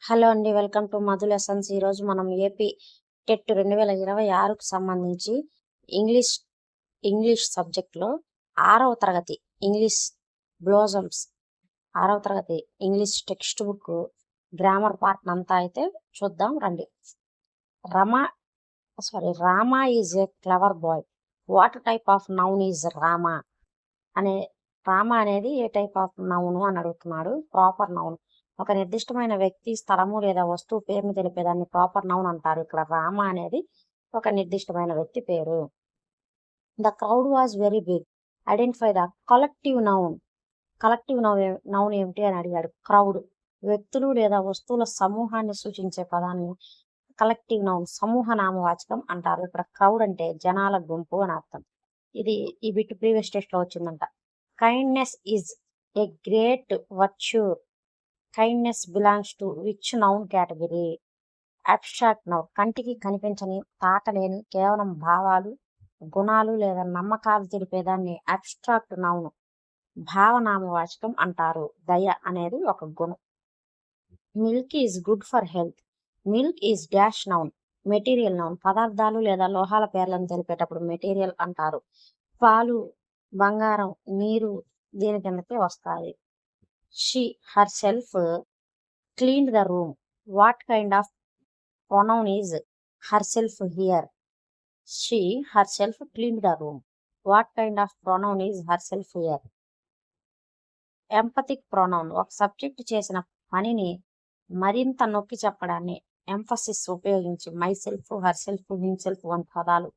Hello అండి, welcome to Madhu lessons. ఈరోజు మనం ఏపీ టెట్ 2026కు సంబంధించి ఇంగ్లీష్ ఇంగ్లీష్ సబ్జెక్ట్లో 6వ తరగతి ఇంగ్లీష్ బ్లోజమ్స్ 6వ తరగతి English textbook grammar part అంతా అయితే చూద్దాం రండి. Rama is a clever boy. What type of noun is Rama అనే రామా అనేది ఏ టైప్ ఆఫ్ నౌన్ అని అడుగుతున్నాడు. ప్రాపర్ నౌన్ ఒక నిర్దిష్టమైన వ్యక్తి, స్థలము లేదా వస్తువు పేరును తెలిపేదాన్ని ప్రాపర్ నౌన్ అంటారు. ఇక్కడ రామ అనేది ఒక నిర్దిష్టమైన వ్యక్తి పేరు. The crowd was very big. Identify the collective noun. Collective noun ఏమిటి అని అడిగాడు. క్రౌడ్ వ్యక్తులు లేదా వస్తువుల సమూహాన్ని సూచించే పదాన్ని కలెక్టివ్ నౌన్ సమూహ నామవాచకం అంటారు. ఇక్కడ క్రౌడ్ అంటే జనాల గుంపు అని అర్థం. ఈ బిట్ ప్రీవియస్ టెస్ట్ లో వచ్చిందంట. Kindness is a great virtue. Kindness belongs to which noun category? Abstract noun. కంటికి కనిపించని, తాకలేని, కేవలం భావాలు, గుణాలు లేదా నమ్మకాలు తెలిపేదాన్ని అబ్స్ట్రాక్ట్ నౌన్ భావనామవాచకం అంటారు. దయ అనేది ఒక గుణం. Milk is good for health. Milk is dash noun. Material noun. పదార్థాలు లేదా లోహాల పేర్లను తెలిపేటప్పుడు మెటీరియల్ అంటారు. పాలు, బంగారం, నీరు దీని కిందకే వస్తాయి. She herself cleaned the room. What kind of pronoun is herself here? She herself cleaned the room. What kind of pronoun is herself here? Emphatic pronoun. ఒక సబ్జెక్ట్ చేసిన పనిని మరింత నొక్కి చెప్పడాన్ని ఎంఫసిస్ ఉపయోగించి మైసెల్ఫ్, హర్సెల్ఫ్, హిమ్సెల్ఫ్ వంటి పదాలు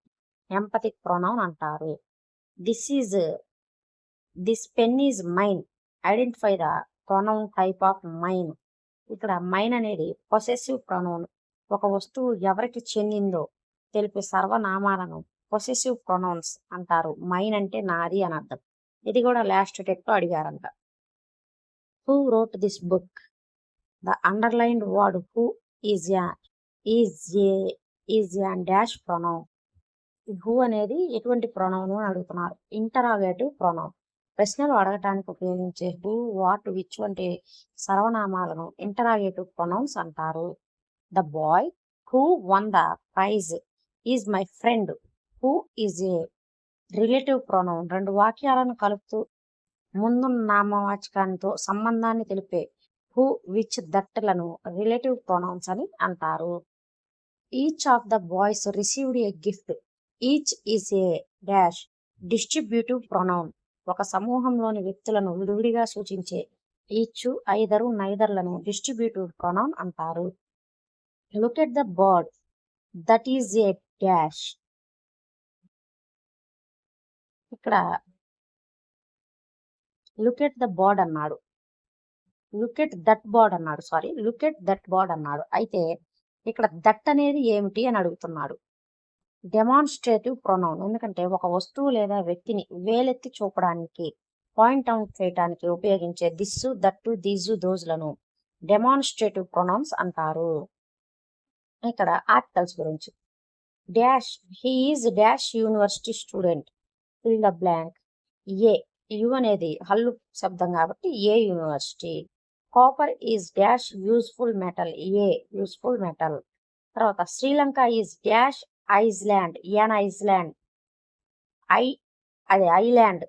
emphatic pronoun అంటారు. This pen is mine. Identify the pronoun type of mine. ఇక్కడ మైన్ అనేది పొసెసివ్ ప్రొనౌన్. ఒక వస్తువు ఎవరికి చెందిందో తెలిపే సర్వనామాలను పొసెసివ్ ప్రొనౌన్స్ అంటారు. మైన్ అంటే నాది అని అర్థం. ఇది కూడా లాస్ట్ టెక్లో అడిగారంట. Who wrote this book? The underlined word who is an dash pronoun. Who అనేది ఎటువంటి ప్రొనౌన్ అని అడుగుతున్నారు. Interrogative pronoun. ప్రశ్నలు అడగటానికి ఉపయోగించే హూ, వాట్, విచ్ వంటి సర్వనామాలను ఇంటరాగేటివ్ ప్రొనౌన్స్ అంటారు. The boy who won the prize is my friend. Who is a relative pronoun. రెండు వాక్యాలను కలుపుతూ ముందున్న నామవాచకానితో సంబంధాన్ని తెలిపే హూ, విచ్, దట్లను రిలేటివ్ ప్రొనౌన్స్ అని అంటారు. Each of the boys received a gift. Each is a dash distributive pronoun. ఒక సమూహంలోని వ్యక్తులను విడివిడిగా సూచించే ఈచ్, ఐదరు, నైదర్లను డిస్ట్రిబ్యూటివ్ ప్రొనౌన్ అంటారు. Look at the bird. That is a dash. ఇక్కడ లుక్ ఎట్ ద బర్డ్ అన్నాడు. లుక్ ఎట్ దట్ బర్డ్ అన్నాడు. లుక్ ఎట్ దట్ బర్డ్ అన్నాడు. అయితే ఇక్కడ దట్ అనేది ఏమిటి అని అడుగుతున్నాడు. Demonstrative pronoun. ఎందుకంటే ఒక వస్తువు లేదా వ్యక్తిని వేలెత్తి చూపడానికి, పాయింట్ అవుట్ చేయడానికి ఉపయోగించే దిస్సు, దట్టు, దీజు, దోజులను డెమాన్స్ట్రేటివ్ ప్రొనౌన్స్ అంటారు. ఇక్కడ ఆర్టికల్స్ గురించి. Dash he is dash university student. Fill the blank. A, you అనేది హల్లు శబ్దం కాబట్టి ఏ university. Copper is dash useful metal. A useful metal. తర్వాత Sri Lanka is dash Iceland. N Iceland. అది ఐలాండ్.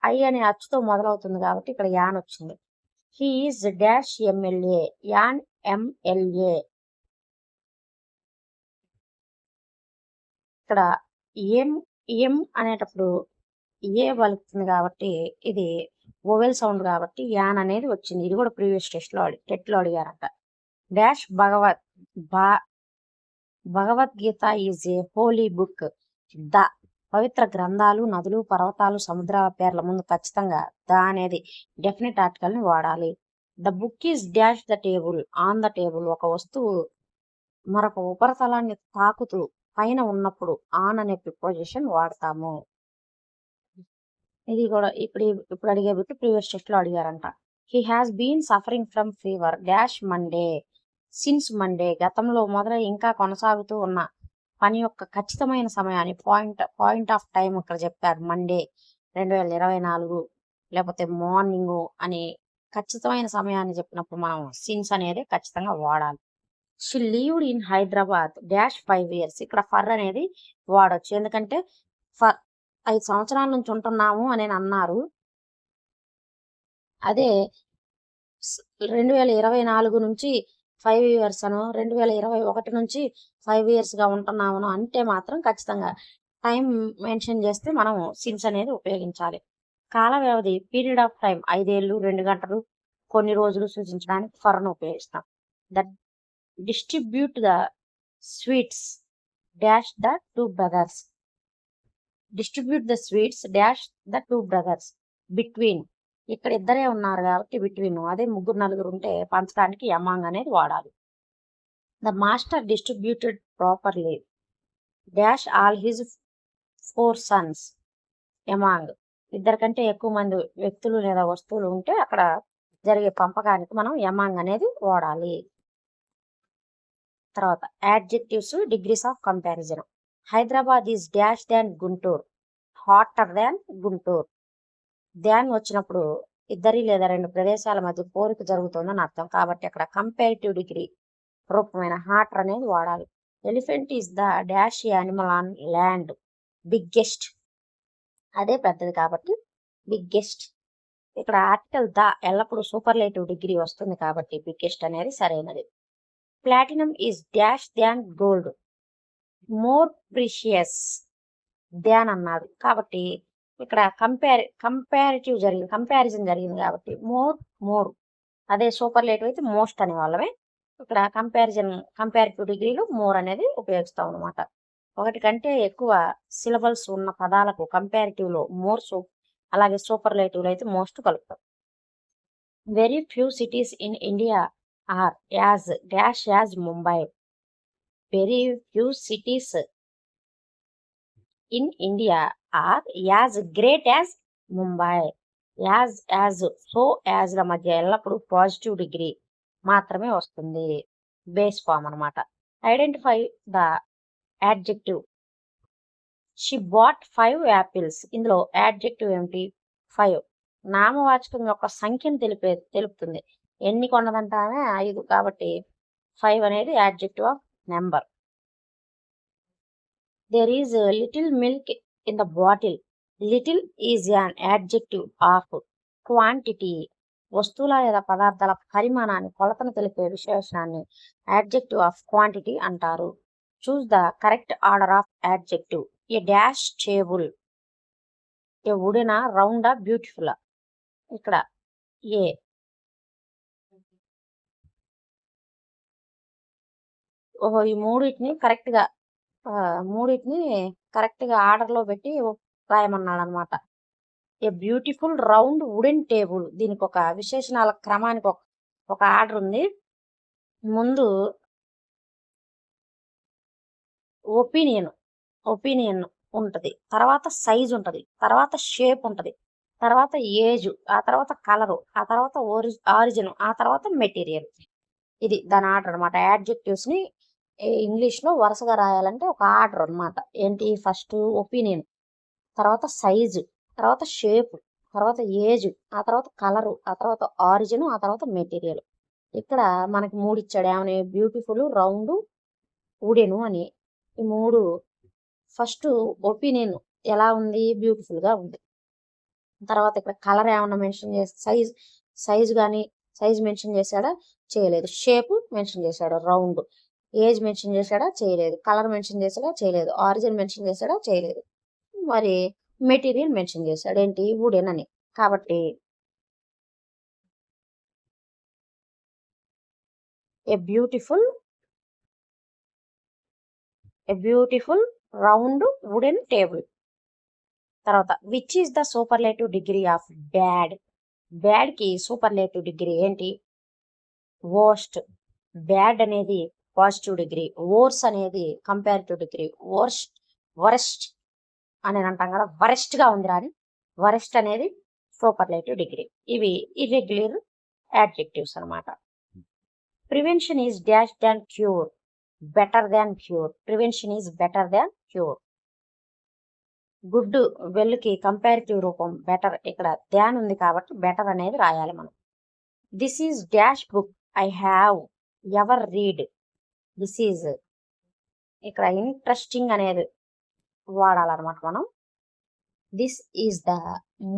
ఐ అనే అచ్చుతో మొదలవుతుంది కాబట్టి ఇక్కడ యాన్ వచ్చింది. He is dash MLA. An MLA. ఇక్కడ ఎం అనేటప్పుడు ఏ వలుకుతుంది కాబట్టి ఇది వోవెల్ సౌండ్ కాబట్టి యాన్ అనేది వచ్చింది. ఇది కూడా ప్రీవియస్ టెట్లో అడిగారంట. Dash Bhagavad Gita is a holy book. The పవిత్ర గ్రంథాలు, నదులు, పర్వతాలు, సముద్రాల పేర్ల ముందు ఖచ్చితంగా ద అనేది డెఫినెట్ ఆర్టికల్ ని వాడాలి. The book is dash the table. On the table. ఒక వస్తువు మరొక ఉపరితలాన్ని తాకుతూ పైన ఉన్నప్పుడు ఆన్ అనే ప్రిపోజిషన్ వాడతాము. ఇది కూడా ఇప్పుడు అడిగే బిట్టు ప్రీవియస్ టెస్ట్ లో అడిగారంట. He has been suffering from fever dash Monday. Since Monday. గతంలో మొదలై ఇంకా కొనసాగుతూ ఉన్న పని యొక్క ఖచ్చితమైన సమయాన్ని పాయింట్ ఆఫ్ టైం ఇక్కడ చెప్పారు. మండే. 2024 లేకపోతే మార్నింగు అని ఖచ్చితమైన సమయాన్ని చెప్పినప్పుడు మనం సిన్స్ అనేది ఖచ్చితంగా వాడాలి. She లీవ్డ్ in Hyderabad dash 5 years. ఇక్కడ ఫర్ అనేది వాడొచ్చు. ఎందుకంటే ఫర్ 5 సంవత్సరాల నుంచి ఉంటున్నాము అని అన్నారు. అదే 2024 నుంచి 5 ఇయర్స్ అను 2021 నుంచి 5 ఇయర్స్గా ఉంటున్నాము అంటే మాత్రం ఖచ్చితంగా టైం మెన్షన్ చేస్తే మనం సిన్స్ అనేది ఉపయోగించాలి. కాల వ్యవధి పీరియడ్ ఆఫ్ టైం 5 ఏళ్ళు 2 గంటలు కొన్ని రోజులు సూచించడానికి ఫర్ను ఉపయోగిస్తాం. That distribute the sweets dash the 2 brothers. Distribute the sweets dash the 2 brothers between. ఇక్కడ ఇద్దరే ఉన్నారు కాబట్టి బిట్వీన్. అదే ముగ్గురు నలుగురు ఉంటే పంచడానికి అమాంగ్ అనేది వాడాలి. The master distributed properly dash all his 4 Sons among. ఇద్దరి కంటే ఎక్కువ మంది వ్యక్తులు లేదా వస్తువులు ఉంటే అక్కడ జరిగే పంపకానికి మనం అమాంగ్ అనేది వాడాలి. తర్వాత adjectives degrees of comparison. Hyderabad is dash than Guntur, hotter than Guntur. Than వచ్చినప్పుడు ఇద్దరి లేదా 2 ప్రదేశాల మధ్య పోలిక జరుగుతుందని అర్థం. కాబట్టి అక్కడ కంపారిటివ్ డిగ్రీ రూపమైన హాటర్ అనేది వాడాలి. Elephant is the dash animal on land, biggest. అదే పెద్దది కాబట్టి బిగ్గెస్ట్. ఇక్కడ ఆర్టికల్ ద ఎల్లప్పుడు సూపర్లేటివ్ డిగ్రీ వస్తుంది కాబట్టి బిగ్గెస్ట్ అనేది సరైనది. Platinum is dash than gold, more precious than అన్నాడు. కాబట్టి ఇక్కడ కంపారిజన్ జరిగింది కాబట్టి మోర్. అదే సూపర్లేటివ్ అయితే మోస్ట్ అనే వాళ్ళమే. ఇక్కడ కంపారిటివ్ డిగ్రీలో మోర్ అనేది ఉపయోగిస్తాం అనమాట. ఒకటి కంటే ఎక్కువ సిలబల్స్ ఉన్న పదాలకు కంపారిటివ్లో మోర్, అలాగే సూపర్లేటివ్లో అయితే మోస్ట్ కలుపుతాం. Very few cities in India are as dash as Mumbai. Very few cities in India are as great as Mumbai. As so యాజ్ల మధ్య ఎల్లప్పుడూ పాజిటివ్ డిగ్రీ మాత్రమే వస్తుంది, బేస్ ఫామ్ అనమాట. Identify the adjective. She bought 5 apples. ఇందులో adjective ఏమిటి? 5. నామవాచకం యొక్క సంఖ్యను తెలుపుతుంది. ఎన్ని కొన్నదంటామే 5 కాబట్టి 5 అనేది adjective of number. There is a little milk in the bottle. Little is an adjective of quantity. వస్తువుల లేదా పదార్థాల పరిమాణాన్ని కొలతను తెలిపే విశేషణాన్ని యాడ్జెక్టివ్ ఆఫ్ క్వాంటిటీ అంటారు. Choose the correct order of adjective. A dash table, a వుడెనా, రౌండా, బ్యూటిఫుల్. ఇక్కడ ఏ ఈ మూడింటిని కరెక్ట్గా ఆర్డర్లో పెట్టి రాయమన్నాడు అనమాట. A beautiful round wooden table. దీనికి ఒక విశేషణాల క్రమానికి ఒక ఆర్డర్ ఉంది. ముందు ఒపీనియన్ ఉంటుంది, తర్వాత సైజ్ ఉంటుంది, తర్వాత షేప్ ఉంటుంది, తర్వాత ఏజ్, ఆ తర్వాత కలరు, ఆ తర్వాత ఆరిజిన్, ఆ తర్వాత మెటీరియల్. ఇది దాని ఆర్డర్ అనమాట. యాడ్జెక్టివ్స్ని ఇంగ్లీష్లో వరుసగా రాయాలంటే ఒక ఆర్డర్ అనమాట. ఏంటి? ఫస్ట్ ఒపీనియన్, తర్వాత సైజు, తర్వాత షేప్, తర్వాత ఏజ్, ఆ తర్వాత కలరు, ఆ తర్వాత ఆరిజిన్, ఆ తర్వాత మెటీరియల్. ఇక్కడ మనకి 3 ఇచ్చాడు. ఏమని? బ్యూటిఫుల్, రౌండ్, వుడెను అని. ఈ 3. ఫస్ట్ ఒపీనియన్ ఎలా ఉంది? బ్యూటిఫుల్గా ఉంది. తర్వాత ఇక్కడ కలర్ ఏమన్నా మెన్షన్ చేస్తే సైజ్ మెన్షన్ చేశాడా? చేయలేదు. షేప్ మెన్షన్ చేశాడు, రౌండ్. ఏజ్ మెన్షన్ చేశాడా? చేయలేదు. కలర్ మెన్షన్ చేశాడా? చేయలేదు. ఆరిజిన్ మెన్షన్ చేశాడా? చేయలేదు. మరి మెటీరియల్ మెన్షన్ చేశాడు. ఏంటి? వుడెన్ అని. కాబట్టి a beautiful round wooden table. తర్వాత which is the superlative degree of bad. బ్యాడ్కి సూపర్లేటివ్ డిగ్రీ ఏంటి? వర్స్ట్. బ్యాడ్ అనేది పాజిటివ్ డిగ్రీ, వోర్స్ అనేది కంపారిటివ్ డిగ్రీ. వరస్ట్ అని అంటాం కదా, వరెస్ట్గా ఉంది రాని. వరెస్ట్ అనేది సూపర్లేటివ్ డిగ్రీ. ఇవి ఇర్రెగ్యులర్ యాడ్జెక్టివ్స్ అనమాట. Prevention is dash than cure, better than cure. Prevention is better than cure. Good వెల్కి కంపారిటివ్ రూపం బెటర్. ఇక్కడ ధ్యాన్ ఉంది కాబట్టి బెటర్ అనేది రాయాలి మనం. This is dash book I have ever read. This is ఇక్కడ ఇంట్రెస్టింగ్ అనేది వాడాలన్నమాట మనం. This is the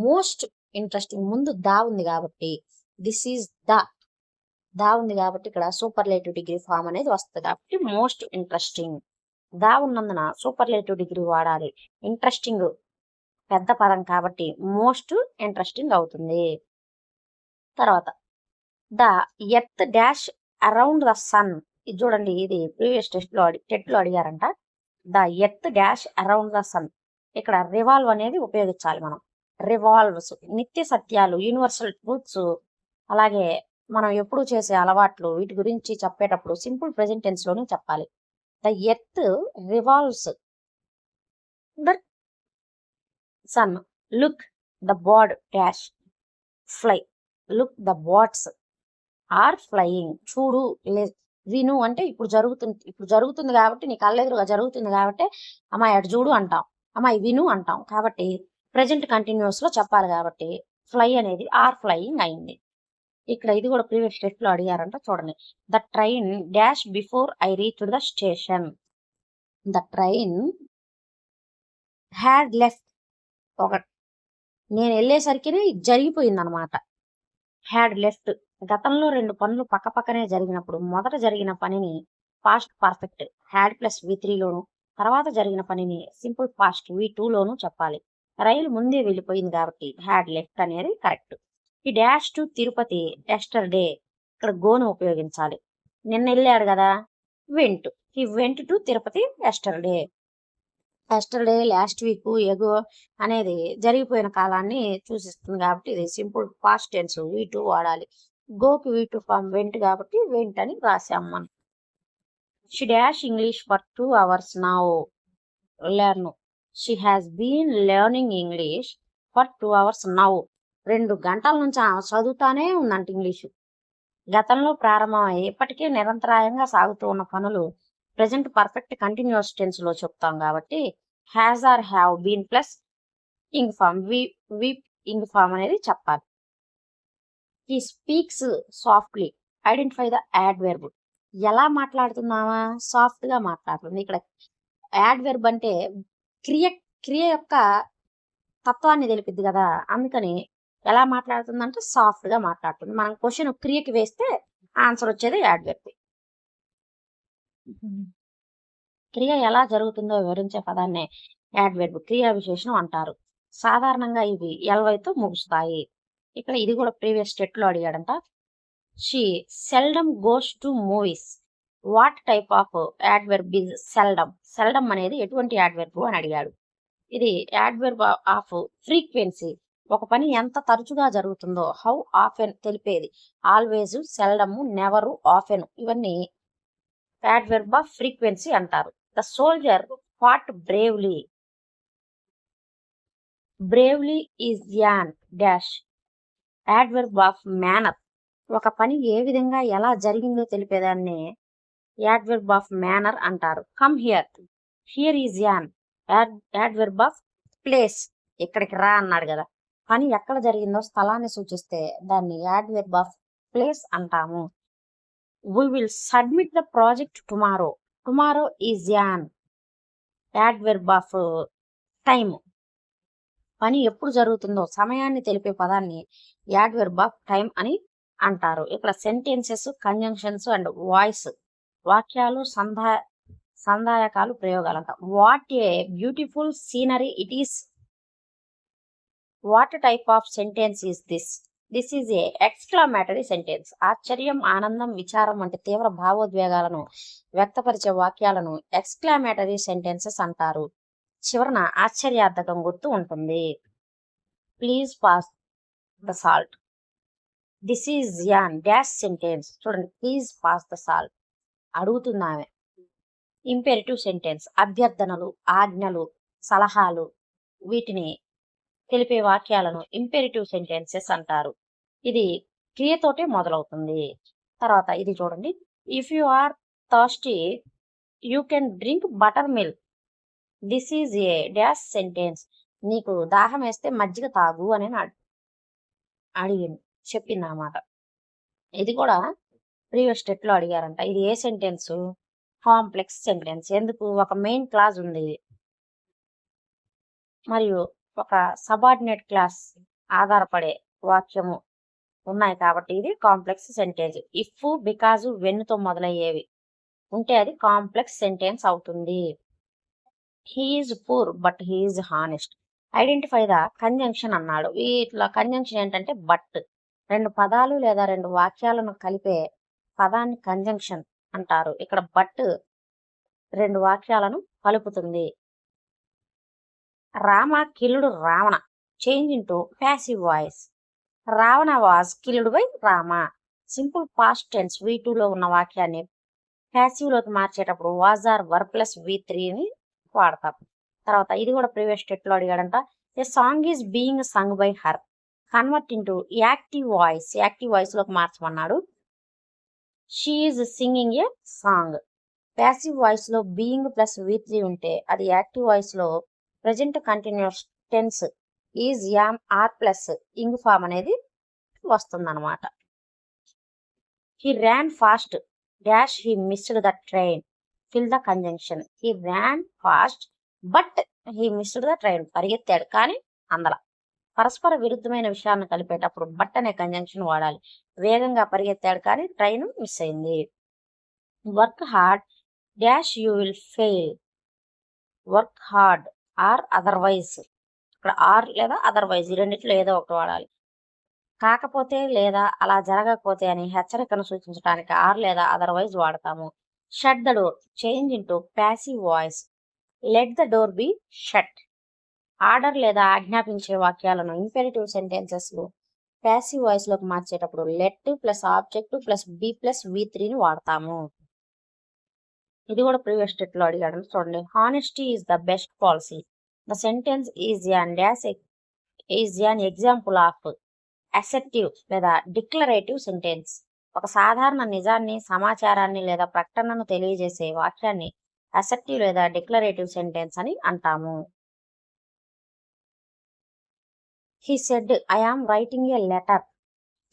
most interesting. ముందు దా ఉంది కాబట్టి దిస్ ఈజ్ దా ఉంది కాబట్టి ఇక్కడ సూపర్లేటివ్ డిగ్రీ ఫామ్ అనేది వస్తుంది కాబట్టి మోస్ట్ ఇంట్రెస్టింగ్. దా ఉన్నందున సూపర్లేటివ్ డిగ్రీ వాడాలి. ఇంట్రెస్టింగ్ పెద్ద పదం కాబట్టి మోస్ట్ ఇంట్రెస్టింగ్ అవుతుంది. తర్వాత the earth dash around the sun. ఇది చూడండి, ఇది ప్రీవియస్ టెట్ లో అడిగారంట. The earth dash around the sun. ఇక్కడ రివాల్వ్ అనేది ఉపయోగించాలి మనం. రివాల్వ్స్ నిత్య సత్యాలు, యూనివర్సల్ ట్రూత్స్, అలాగే మనం ఎప్పుడు చేసే అలవాట్లు, వీటి గురించి చెప్పేటప్పుడు సింపుల్ ప్రెజెంట్ టెన్స్ లోనే చెప్పాలి. The earth revolves the sun. Look the bird dash fly. Look the birds are flying. చూడు, విను అంటే ఇప్పుడు జరుగుతుంది కాబట్టి నీ కళ్ళెదురుగా జరుగుతుంది కాబట్టి అమ్మాయి అటు చూడు అంటాం, అమ్మాయి విను అంటాం. కాబట్టి ప్రెజెంట్ కంటిన్యూస్ లో చెప్పాలి కాబట్టి ఫ్లై అనేది ఆర్ ఫ్లయింగ్ అయింది. ఇక్కడ ఇది కూడా ప్రీవియస్ టెస్ట్ లో అడిగారంట. చూడండి, the train dash before I reach the station. The train had left. నేను వెళ్ళేసరికి జరిగిపోయింది అనమాట. Had left. గతంలో రెండు పనులు పక్కపక్కనే జరిగినప్పుడు మొదట జరిగిన పనిని past perfect had plus V3 లోను, తర్వాత జరిగిన పనిని సింపుల్ పాస్ట్ V2 లోను చెప్పాలి. రైలు ముందే వెళ్ళిపోయింది కాబట్టి హ్యాడ్ లెఫ్ట్ అనేది correct. He dash to Tirupati yesterday. ఇక్కడ గోను ఉపయోగించాలి. నిన్న వెళ్ళాడు కదా, went. He went to Tirupati yesterday. Yesterday, last week, ago అనేది జరిగిపోయిన కాలాన్ని సూచిస్తుంది కాబట్టి ఇది సింపుల్ పాస్ట్ టెన్స్ V2 వాడాలి. గోకి V2 ఫామ్ వెంట్ కాబట్టి వెంట్ అని రాసాం మనం. She dash English for 2 hours now learn. She has been learning English for 2 hours now. 2 గంటల నుంచి చదువుతానే ఉందంట ఇంగ్లీషు. గతంలో ప్రారంభమై ఇప్పటికే నిరంతరాయంగా సాగుతూ ఉన్న పనులు ప్రెజెంట్ పర్ఫెక్ట్ కంటిన్యూస్ టెన్స్ లో చెప్తాం కాబట్టి has or have been plus ing form V ing form అనేది చెప్పాలి. He speaks softly. Identify the adverb. ఎలా మాట్లాడుతున్నావా? సాఫ్ట్ గా మాట్లాడుతుంది. ఇక్కడ యాడ్వర్బ్ అంటే క్రియ యొక్క తత్వాన్ని తెలిపిద్ది కదా, అందుకని ఎలా మాట్లాడుతుందంటే సాఫ్ట్ గా మాట్లాడుతుంది. మనం క్వశ్చన్ క్రియకి వేస్తే ఆన్సర్ వచ్చేది యాడ్వర్బ్. క్రియ ఎలా జరుగుతుందో వివరించే పదాన్నే యాడ్వర్బ్, క్రియా విశేషణం అంటారు. సాధారణంగా ఇవి ఎల్వైతో ముగుస్తాయి. ఇక్కడ ఇది కూడా ప్రీవియస్ టెట్ లో అడిగాడంట. She seldom goes to movies. What type of adverb is seldom? Seldom అనేది ఎటువంటి యాడ్వర్బ్ అని అడిగాడు. ఇది యాడ్వర్బ్ ఆఫ్ ఫ్రీక్వెన్సీ. ఒక పని ఎంత తరచుగా జరుగుతుందో, హౌ ఆఫెన్ తెలిపేది. ఆల్వేజ్, సెల్డమ్, నెవరు, ఆఫెన్ ఇవన్నీ యాడ్వర్బ్ ఆఫ్ ఫ్రీక్వెన్సీ అంటారు. The soldier fought bravely. Bravely is an dash adverb of manner. ఒక పని ఏ విధంగా ఎలా జరిగిందో తెలిపేదాన్ని యాడ్వర్బ్ ఆఫ్ మేనర్ అంటారు. Come here. Here is an adverb of place. ఇక్కడికి రా అన్నాడు కదా, పని ఎక్కడ జరిగిందో స్థలాన్ని సూచిస్తే దాన్ని యాడ్వర్బ్ ఆఫ్ ప్లేస్ అంటాము. We will submit the project tomorrow. Tomorrow is an adverb of time. పని ఎప్పుడు జరుగుతుందో సమయాన్ని తెలిపే పదాన్ని యాడ్వర్బ్ ఆఫ్ టైం అని అంటారు. ఇక్కడ సెంటెన్సెస్, కంజంక్షన్స్ అండ్ వాయిస్, వాక్యాలు, సంధాయకాలు, ప్రయోగాలు అంట. What a beautiful scenery it is. What type of sentence is this? This is A exclamatory sentence. ఆశ్చర్యం, ఆనందం, విచారం వంటి తీవ్ర భావోద్వేగాలను వ్యక్తపరిచే వాక్యాలను ఎక్స్క్లామేటరీ సెంటెన్సెస్ అంటారు. చివరన ఆశ్చర్యార్థకం గుర్తు ఉంటుంది. Please pass the salt. This is an dash sentence. చూడండి, ప్లీజ్ పాస్ ద సాల్ట్ అడుగుతున్నామే. Imperative sentence. అభ్యర్థనలు, ఆజ్ఞలు, సలహాలు వీటిని తెలిపే వాక్యాలను ఇంపెరిటివ్ సెంటెన్సెస్ అంటారు. ఇది క్రియతోటే మొదలవుతుంది. తర్వాత ఇది చూడండి, if you are thirsty you can drink buttermilk. This is a dash sentence. నీకు దాహం వేస్తే మజ్జిగ తాగు అని అడిగింది, చెప్పింది అన్నమాట. ఇది కూడా ప్రీవియస్ స్టెప్ లో అడిగారంట. ఇది ఏ సెంటెన్స్? Complex sentence. ఎందుకు? ఒక మెయిన్ క్లాజ్ ఉంది మరియు ఒక సబార్డినేట్ క్లాస్ ఆధారపడే వాక్యము ఉన్నాయి కాబట్టి ఇది complex sentence. If, because, when తో మొదలయ్యేవి ఉంటే అది కాంప్లెక్స్ సెంటెన్స్ అవుతుంది. He is poor but he is honest. Identify the conjunction అన్నాడు. ఇట్లా కంజంక్షన్ ఏంటంటే బట్. రెండు పదాలు లేదా రెండు వాక్యాలను కలిపే పదాన్ని కంజంక్షన్ అంటారు. ఇక్కడ బట్ రెండు వాక్యాలను కలుపుతుంది. Rama killed Ravana. Change into passive voice. Ravana was killed by Rama. Simple past tense V2 లో ఉన్న వాక్యాన్ని ప్యాసివ్ లోకి మార్చేటప్పుడు వాజ్ ఆర్ వర్ ప్లస్ V3ని వాడతాం. తర్వాత ఇది కూడా ప్రీవియస్ స్టెప్ లో అడిగాడంట. A song is being sung by her. Convert into active voice. Active voice లోకి మార్చమన్నాడు. She is singing a song. Passive voice లో బీయింగ్ ప్లస్ V3 ఉంటే అది యాక్టివ్ వాయిస్ లో present continuous tense is, am, are plus ing form అనేది వస్తుందన్నమాట. He ran fast dash he missed the train. Fill the conjunction. He ran fast but he missed the train. పరిగెత్తాడు కానీ అందల. పరస్పర విరుద్ధమైన విషయాలను కలిపేటప్పుడు బట్ అనే కంజంక్షన్ వాడాలి. వేగంగా పరిగెత్తాడు కానీ ట్రైన్ మిస్ అయింది. Work hard dash you will fail. Work hard or otherwise. ఇక్కడ ఆర్ లేదా అదర్వైజ్ ఈ రెండిట్లో ఏదో ఒకటి వాడాలి. కాకపోతే లేదా అలా జరగకపోతే అని హెచ్చరికను సూచించడానికి ఆర్ లేదా అదర్వైజ్ వాడతాము. Shut the door. Change into passive voice. Let the door be shut. Order లేదా ఆజ్ఞాపించే వాక్యాలను ఇంపెరిటివ్ సెంటెన్సెస్ లో ప్యాసివ్ వాయిస్ లోకి మార్చేటప్పుడు let plus object plus be plus V3ని వాడతాము. ఇది కూడా ప్రీవియస్ స్టెప్ లో అడిగాడు. చూడండి. Honesty is the best policy. The sentence is an example of assertive లేదా డిక్లరేటివ్ సెంటెన్స్. ఒక సాధారణ నిజాన్ని, సమాచారాన్ని లేదా ప్రకటనను తెలియజేసే వాక్యాన్ని అసెప్టివ్ లేదా డిక్లరేటివ్ సెంటెన్స్ అని అంటాము. He said I am writing a letter.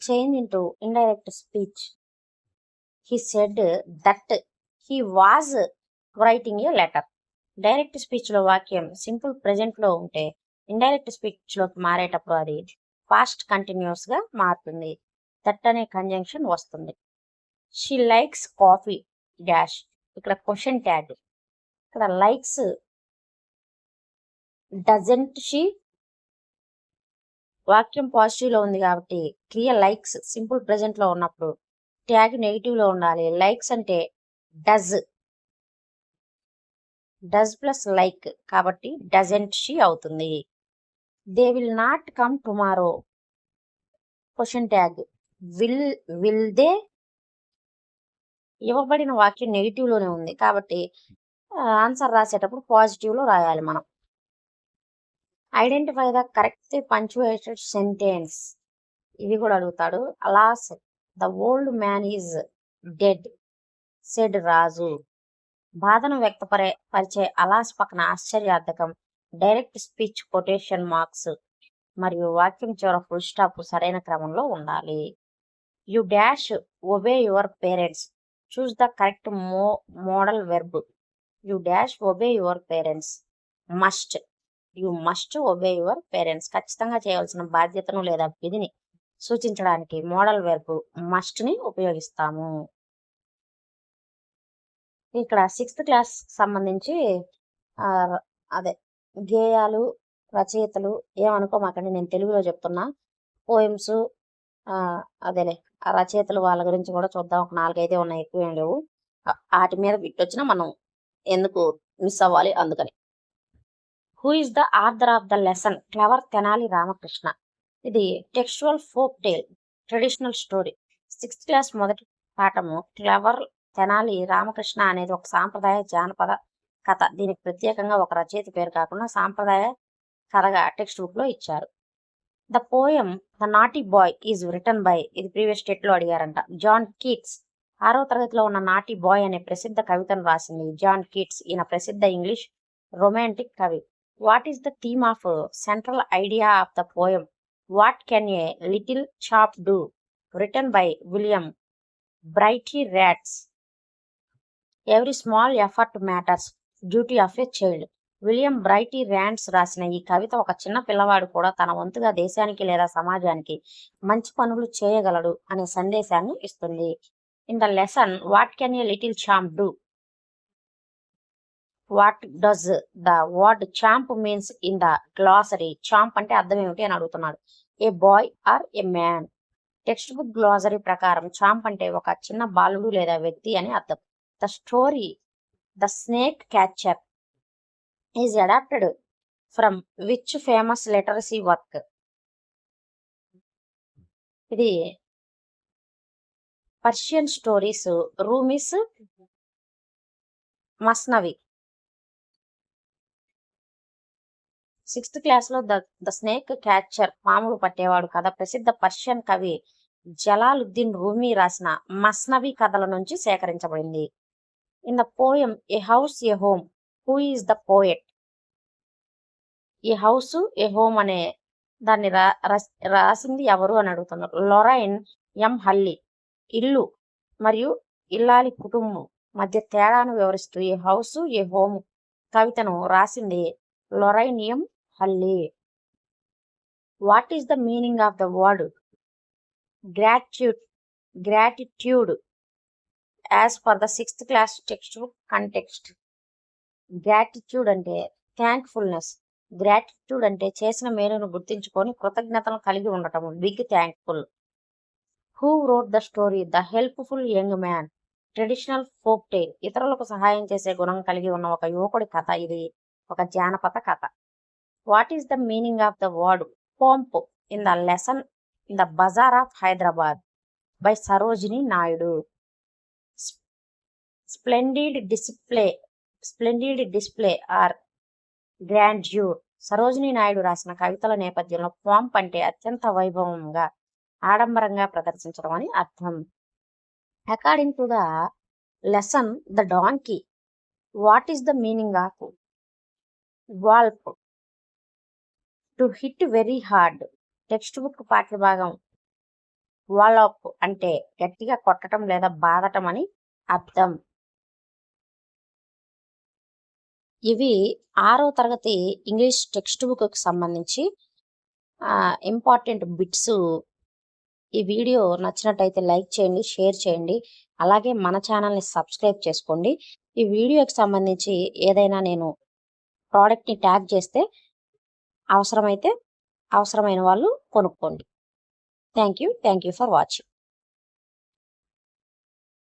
Change into indirect speech. He said that he was writing a letter. Direct speech లో వాక్యం సింపుల్ ప్రెజెంట్ లో ఉంటే ఇండైరెక్ట్ స్పీచ్ లోకి మారేటప్పుడు అది పాస్ట్ కంటిన్యూస్ గా మారుతుంది. దట్ అనే కంజంక్షన్ వస్తుంది. She likes coffee dash. ఇక్కడ క్వశ్చన్ ట్యాగ్. ఇక్కడ లైక్స్ డజంట్ షీ. వాక్యం పాజిటివ్ లో ఉంది కాబట్టి క్రియ లైక్స్ సింపుల్ ప్రెజెంట్ లో ఉన్నప్పుడు ట్యాగ్ నెగిటివ్ లో ఉండాలి. లైక్స్ అంటే డజ్. డజ్ ప్లస్ లైక్ కాబట్టి డజంట్ షీ అవుతుంది. They will not come tomorrow. Question tag. Will they. ఇవ్వబడిన వాక్యం నెగిటివ్ లోనే ఉంది కాబట్టి ఆన్సర్ రాసేటప్పుడు పాజిటివ్ లో రాయాలి మనం. Identify the correct punctuated sentence. ఇవి కూడా అడుగుతాడు. Alas the old man is dead said Raju. బాధను వ్యక్తపరిచే అలాస్ పక్కన ఆశ్చర్యార్థకం, డైరెక్ట్ స్పీచ్ కొటేషన్ మార్క్స్ మరియు వాక్యం చివర ఫుల్ స్టాప్ సరైన క్రమంలో ఉండాలి. You dash obey your parents. Choose the correct modal verb. You dash obey your parents. Must. You must obey your parents. ఖచ్చితంగా చేయవలసిన బాధ్యతను లేదా విధిని సూచించడానికి మోడల్ వెర్బ్ మస్ట్ ని ఉపయోగిస్తాము. ఇక్కడ 6th క్లాస్ సంబంధించి అదే గేయాలు, రచయితలు ఏమనుకోమాకండి, నేను తెలుగులో చెప్తున్నా. పోయమ్స్ అదేలే ఆ రచయితలు వాళ్ళ గురించి కూడా చూద్దాం. ఒక 4-5 ఉన్నాయి, ఎక్కువ ఏం లేవు. వాటి మీద బిట్ వచ్చినా మనం ఎందుకు మిస్ అవ్వాలి, అందుకని. Who is the Arthur of the lesson? Clever Tenali Ramakrishna. ఇది టెక్స్చువల్ ఫోక్ టేల్, ట్రెడిషనల్ స్టోరీ. 6th క్లాస్ మొదటి పాఠము క్లవర్ తెనాలి రామకృష్ణ అనేది ఒక సాంప్రదాయ జానపద కథ. దీనికి ప్రత్యేకంగా ఒక రచయిత పేరు కాకుండా సాంప్రదాయ కథగా టెక్స్ట్ బుక్ లో ఇచ్చారు. The poem the naughty boy is written by. ఇది ప్రీవియస్ స్టేట్ లో అడిగారంట. John Keats. 6వ తరగతిలో ఉన్న నాటీ బాయ్ అనే ప్రసిద్ధ కవితను రాసింది జాన్ కీట్స్. ఈయన ప్రసిద్ధ English romantic kavi. What is the theme of central idea of the poem? What can a little chap do? Written by William Brighty Rats. Every small effort matters. Duty of a child. William Brighty Rands రాసిన ఈ కవిత ఒక చిన్న పిల్లవాడు కూడా తన వంతుగా దేశానికి లేదా సమాజానికి మంచి పనులు చేయగలడు అనే సందేశాన్ని ఇస్తుంది. In the lesson what can a little champ do? What does the word champ means in the glossary? Champ అంటే అర్థం ఏమిటి అని అడుగుతున్నాడు. A boy or a man. Text book glossary ప్రకారం చాంప్ అంటే ఒక చిన్న బాలుడు లేదా వ్యక్తి అని అర్థం. The story the snake catcher is adapted from which famous literacy work? ఇది Persian stories Rumi's Masnavi. 6th క్లాస్లో ద స్నేక్ క్యాచర్ పాములు పట్టేవాడు కథ ప్రసిద్ధ పర్షియన్ కవి జలాలుద్దీన్ రూమీ రాసిన మస్నవి కథల నుంచి సేకరించబడింది. In the poem a house a home, who is the poet? ఈ హౌస్ ఏ హోమ్ అనే దాన్ని రాసింది ఎవరు అని అడుగుతున్నారు. Lorraine M Halli. ఇల్లు మరియు ఇల్లాలి కుటుంబం మధ్య తేడాను వివరిస్తూ ఏ హౌస్ ఏ హోమ్ కవితను రాసింది Lorraine M Halli. What is the meaning of the word gratitude as per the 6th class text book context? Gratitude అంటే థ్యాంక్ఫుల్నెస్. గ్రాటిట్యూడ్ అంటే చేసిన మేలును గుర్తించుకొని కృతజ్ఞతను కలిగి ఉండటం. Big thankful. Who wrote the story? The helpful young man. Traditional folk tale. ఇతరులకు సహాయం చేసే గుణం కలిగి ఉన్న ఒక యువకుడి కథ. ఇది ఒక జానపద కథ. What is the meaning of the word pomp in the lesson in the bazaar of Hyderabad by Sarojini Naidu? Splendid display or grandeur. Sarojini Naidu రాసిన కవితల నేపథ్యంలో పాంప్ అంటే అత్యంత వైభవంగా ఆడంబరంగా ప్రదర్శించడం అని అర్థం. According to the lesson the donkey, what is the meaning of wallop? To hit very hard. Text book పాఠ్య భాగం వాలప్ అంటే గట్టిగా కొట్టడం లేదా బాదటం అని అర్థం. ఇవి 6వ తరగతి ఇంగ్లీష్ టెక్స్ట్ బుక్కి సంబంధించి ఇంపార్టెంట్ బిట్స్. ఈ వీడియో నచ్చినట్టయితే లైక్ చేయండి, షేర్ చేయండి. అలాగే మన ఛానల్ని సబ్స్క్రైబ్ చేసుకోండి. ఈ వీడియోకి సంబంధించి ఏదైనా నేను ప్రోడక్ట్ని ట్యాగ్ చేస్తే అవసరమైన వాళ్ళు కొనుక్కోండి. Thank you for watching.